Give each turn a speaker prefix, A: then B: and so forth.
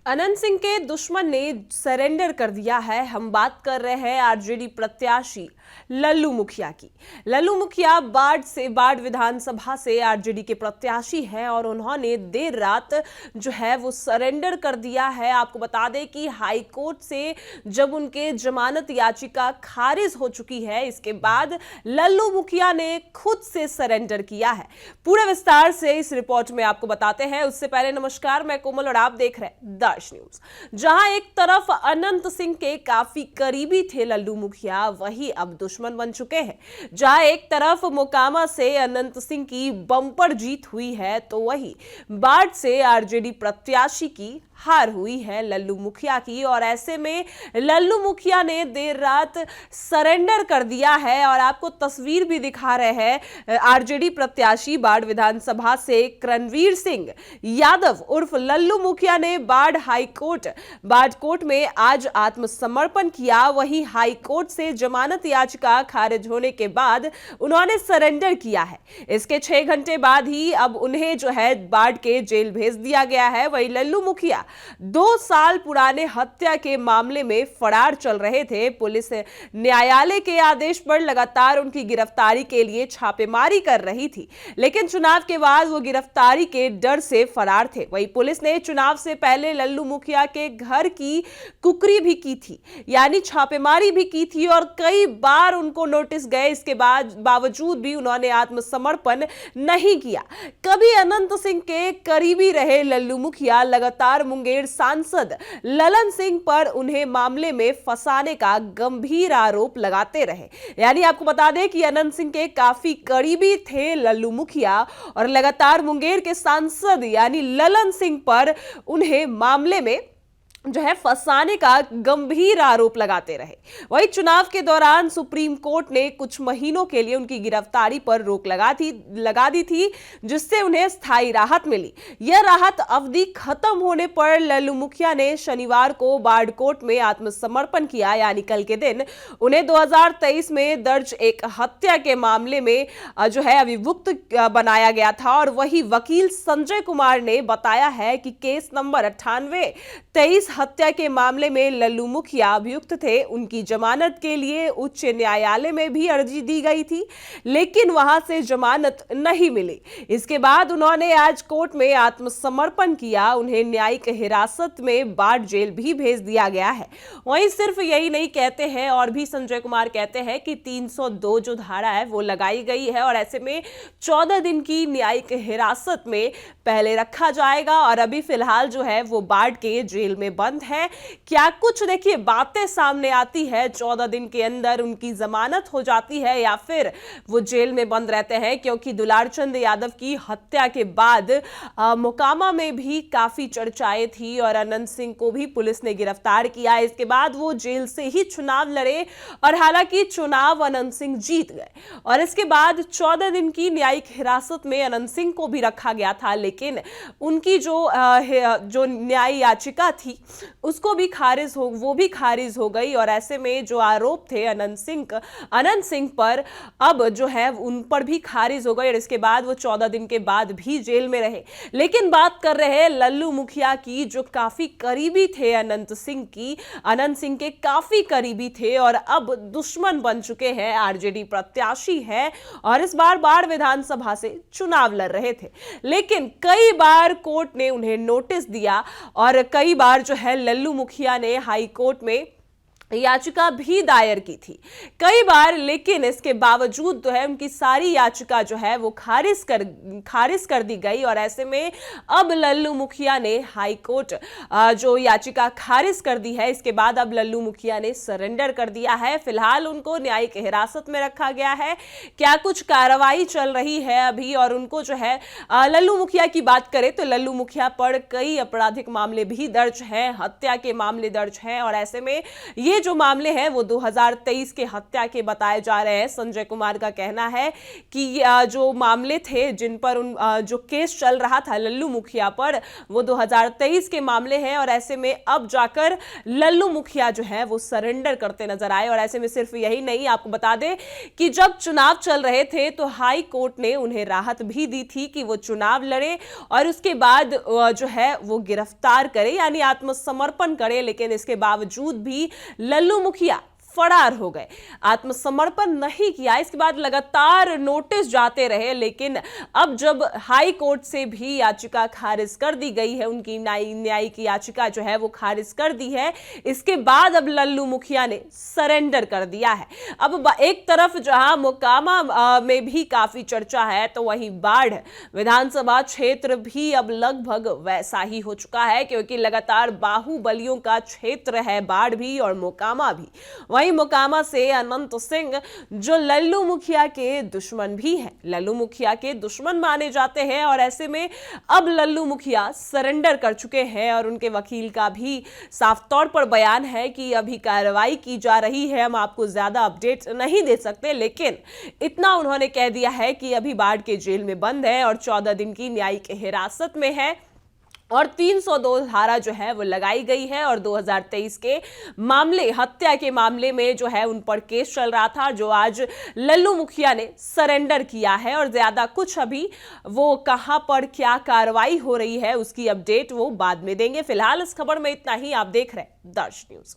A: अनंत सिंह के दुश्मन ने सरेंडर कर दिया है। हम बात कर रहे हैं आरजेडी प्रत्याशी लल्लू मुखिया की। लल्लू मुखिया बाढ़ विधानसभा से आरजेडी के प्रत्याशी हैं और उन्होंने देर रात जो है वो सरेंडर कर दिया है। आपको बता दें कि हाई कोर्ट से जब उनके जमानत याचिका खारिज हो चुकी है, इसके बाद लल्लू मुखिया ने खुद से सरेंडर किया है। पूरे विस्तार से इस रिपोर्ट में आपको बताते हैं। उससे पहले नमस्कार, मैं कोमल और आप देख रहे हैं दर्श न्यूज। जहां एक तरफ अनंत सिंह के काफी करीबी थे लल्लू मुखिया, वही अब दुश्मन बन चुके हैं। जहां एक तरफ मोकामा से अनंत सिंह की बम्पर जीत हुई है, तो वही बाढ़ से आरजेडी प्रत्याशी की हार हुई है लल्लू मुखिया की। और ऐसे में लल्लू मुखिया ने देर रात सरेंडर कर दिया है और आपको तस्वीर भी दिखा रहे हैं। आरजेडी प्रत्याशी बाढ़ विधानसभा से रणवीर सिंह यादव उर्फ लल्लू मुखिया ने बाढ़ कोर्ट में आज आत्मसमर्पण किया। वहीं हाई कोर्ट से जमानत याचिका खारिज होने के बाद उन्होंने सरेंडर किया है। इसके 6 घंटे बाद ही अब उन्हें जो है बाढ़ के जेल भेज दिया गया है। वहीं लल्लू मुखिया 2 साल पुराने हत्या के मामले में फरार चल रहे थे। पुलिस न्यायालय के आदेश पर लगातार उनकी गिरफ्तारी के लिए छापेमारी कर रही थी, लेकिन चुनाव के बाद वो गिरफ्तारी के डर से फरार थे। वहीं पुलिस ने चुनाव से पहले लल्लू मुखिया के घर की कुकरी भी की थी, यानी छापेमारी भी की थी और कई बार उनको नोटिस गए। इसके बावजूद भी उन्होंने आत्मसमर्पण नहीं किया। कभी अनंत सिंह के करीबी रहे लल्लू मुखिया लगातार मुंगेर सांसद ललन सिंह पर उन्हें मामले में फंसाने का गंभीर आरोप लगाते रहे। यानी आपको बता दें कि अनंत सिंह के काफी करीबी थे लल्लू मुखिया और लगातार मुंगेर के सांसद यानी ललन सिंह पर उन्हें मामले में जो है फंसाने का गंभीर आरोप लगाते रहे। वही चुनाव के दौरान सुप्रीम कोर्ट ने कुछ महीनों के लिए उनकी गिरफ्तारी पर रोक लगा दी थी, जिससे उन्हें स्थायी राहत मिली। यह राहत अवधि खत्म होने पर लल्लू मुखिया ने शनिवार को बाढ़ कोर्ट में आत्मसमर्पण किया, यानी कल के दिन उन्हें 2023 में दर्ज एक हत्या के मामले में जो है अभियुक्त बनाया गया था। और वही वकील संजय कुमार ने बताया है कि केस नंबर 98-23 हत्या के मामले में लल्लू मुखिया अभियुक्त थे। उनकी जमानत के लिए उच्च न्यायालय में भी अर्जी दी गई थी, लेकिन वहां से जमानत नहीं मिली। इसके बाद उन्होंने आज कोर्ट में आत्मसमर्पण किया। उन्हें न्यायिक हिरासत में बाढ़ जेल भी भेज दिया गया है। वहीं सिर्फ यही नहीं कहते हैं, और भी संजय कुमार कहते हैं कि 302 जो धारा है वो लगाई गई है और ऐसे में 14 दिन की न्यायिक हिरासत में पहले रखा जाएगा और अभी फिलहाल जो है वो बाढ़ के जेल में बंद है। क्या कुछ देखिए बातें सामने आती है, 14 दिन के अंदर उनकी जमानत हो जाती है या फिर वो जेल में बंद रहते हैं, क्योंकि दुलारचंद यादव की हत्या के बाद मोकामा में भी काफी चर्चाएं थी और अनंत सिंह को भी पुलिस ने गिरफ्तार किया। इसके बाद वो जेल से ही चुनाव लड़े और हालांकि चुनाव अनंत सिंह जीत गए और इसके बाद 14 दिन की न्यायिक हिरासत में अनंत सिंह को भी रखा गया था, लेकिन उनकी जो न्याय याचिका थी उसको भी खारिज हो गई। और ऐसे में जो आरोप थे अनंत सिंह पर अब जो है उन पर भी खारिज हो गए और इसके बाद वो 14 दिन के बाद भी जेल में रहे। लेकिन बात कर रहे हैं लल्लू मुखिया की, जो काफी करीबी थे अनंत सिंह के काफी करीबी थे और अब दुश्मन बन चुके हैं। आरजेडी प्रत्याशी है और इस बार बाढ़ विधानसभा से चुनाव लड़ रहे थे, लेकिन कई बार कोर्ट ने उन्हें नोटिस दिया और कई बार जो है लल्लू मुखिया ने हाई कोर्ट में याचिका भी दायर की थी कई बार, लेकिन इसके बावजूद जो है उनकी सारी याचिका जो है वो खारिज कर दी गई। और ऐसे में अब लल्लू मुखिया ने हाई कोर्ट जो याचिका खारिज कर दी है, इसके बाद अब लल्लू मुखिया ने सरेंडर कर दिया है। फिलहाल उनको न्यायिक हिरासत में रखा गया है। क्या कुछ कार्रवाई चल रही है अभी, और उनको जो है लल्लू मुखिया की बात करें तो लल्लू मुखिया पर कई आपराधिक मामले भी दर्ज हैं, हत्या के मामले दर्ज हैं और ऐसे में ये जो मामले हैं वो 2023 के हत्या के बताए जा रहे हैं। संजय कुमार का कहना है कि जो मामले थे जिन पर जो केस चल रहा था लल्लू मुखिया पर, वो 2023 के मामले हैं और ऐसे में अब जाकर लल्लू मुखिया जो है वो सरेंडर करते नजर आए। और ऐसे में सिर्फ यही नहीं, आपको बता दें कि जब चुनाव चल रहे थे तो हाई कोर्ट ने उन्हें राहत भी दी थी कि वो चुनाव लड़े और उसके बाद जो है वो गिरफ्तार करे, यानी आत्मसमर्पण करे। लेकिन इसके बावजूद भी लल्लू मुखिया फरार हो गए, आत्मसमर्पण नहीं किया। इसके बाद लगातार नोटिस जाते रहे, लेकिन अब जब हाई कोर्ट से भी याचिका खारिज कर दी गई है, उनकी न्यायिक याचिका जो है वो खारिज कर दी है, इसके बाद अब लल्लू मुखिया ने सरेंडर कर दिया है। अब एक तरफ जहां मोकामा में भी काफी चर्चा है, तो वहीं बाढ़ विधानसभा क्षेत्र भी अब लगभग वैसा ही हो चुका है, क्योंकि लगातार बाहुबलियों का क्षेत्र है बाढ़ भी और मोकामा भी। वहीं मोकामा से अनंत सिंह जो लल्लू मुखिया के दुश्मन भी हैं, लल्लू मुखिया के दुश्मन माने जाते हैं, और ऐसे में अब लल्लू मुखिया सरेंडर कर चुके हैं और उनके वकील का भी साफ तौर पर बयान है कि अभी कार्रवाई की जा रही है। हम आपको ज्यादा अपडेट नहीं दे सकते, लेकिन इतना उन्होंने कह दिया है कि अभी बाढ़ के जेल में बंद है और 14 दिन की न्यायिक हिरासत में है और 302 धारा जो है वो लगाई गई है। और 2023 के मामले, हत्या के मामले में जो है उन पर केस चल रहा था, जो आज लल्लू मुखिया ने सरेंडर किया है। और ज्यादा कुछ अभी वो कहां पर क्या कार्रवाई हो रही है उसकी अपडेट वो बाद में देंगे। फिलहाल इस खबर में इतना ही। आप देख रहे हैं दर्श न्यूज।